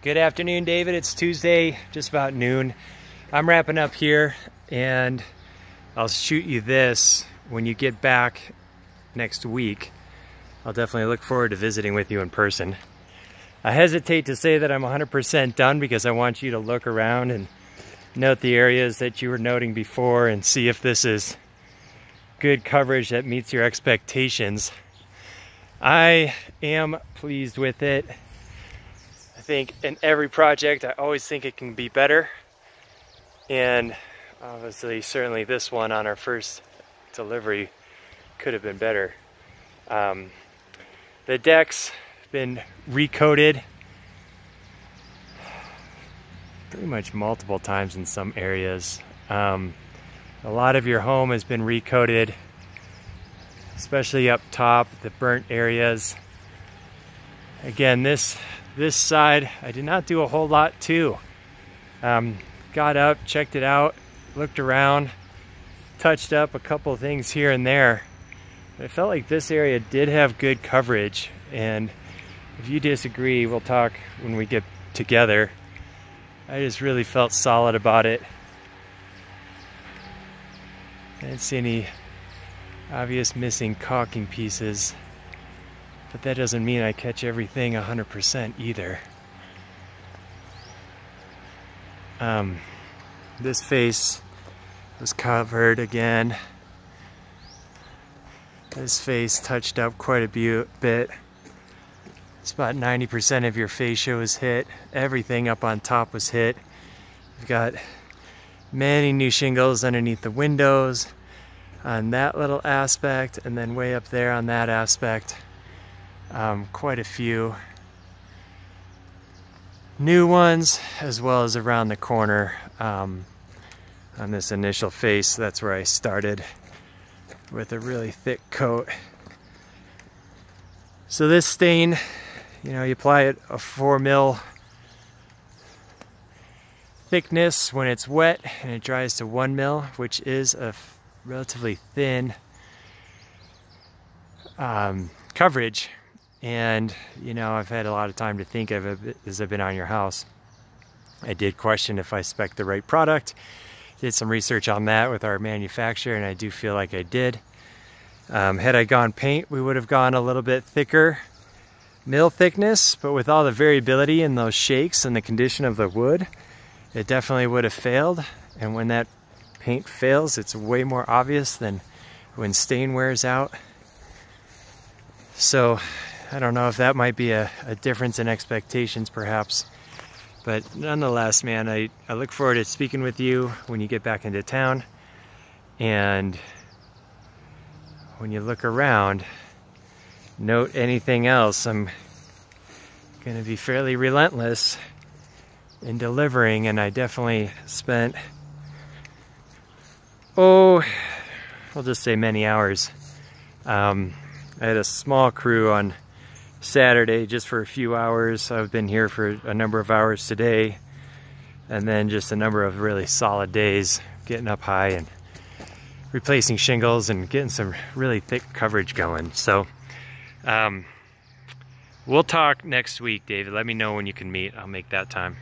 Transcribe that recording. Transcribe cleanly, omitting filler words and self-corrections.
Good afternoon, David. It's Tuesday, just about noon. I'm wrapping up here, and I'll shoot you this when you get back next week. I'll definitely look forward to visiting with you in person. I hesitate to say that I'm 100% done because I want you to look around and note the areas that you were noting before and see if this is good coverage that meets your expectations. I am pleased with it. I think in every project, I always think it can be better. And obviously, certainly this one on our first delivery could have been better. The deck's been recoated pretty much multiple times in some areas. A lot of your home has been recoated, especially up top, the burnt areas. Again, this side, I did not do a whole lot to. Got up, checked it out, looked around, touched up a couple of things here and there. But I felt like this area did have good coverage, and if you disagree, we'll talk when we get together. I just really felt solid about it. I didn't see any obvious missing caulking pieces, but that doesn't mean I catch everything 100% either. This face was covered again. This face touched up quite a bit. It's about 90% of your fascia was hit. Everything up on top was hit. We've got many new shingles underneath the windows on that little aspect, and then way up there on that aspect, quite a few new ones, as well as around the corner on this initial face. That's where I started with a really thick coat. So this stain, you know, you apply it a 4 mil thickness when it's wet, and it dries to 1 mil, which is a relatively thin coverage. And you know, I've had a lot of time to think of it as I've been on your house. I did question if I spec'd the right product. Did some research on that with our manufacturer, and I do feel like I did. Had I gone paint, we would have gone a little bit thicker mil thickness, but with all the variability in those shakes and the condition of the wood, it definitely would have failed. And when that paint fails, it's way more obvious than when stain wears out. So I don't know if that might be a difference in expectations perhaps, but nonetheless, man, I look forward to speaking with you when you get back into town. And when you look around, note anything else. I'm gonna be fairly relentless in delivering, and I definitely spent, I'll just say many hours. I had a small crew on Saturday just for a few hours. I've been here for a number of hours today, and then just a number of really solid days getting up high and replacing shingles and getting some really thick coverage going. So we'll talk next week, David. Let me know when you can meet. I'll make that time.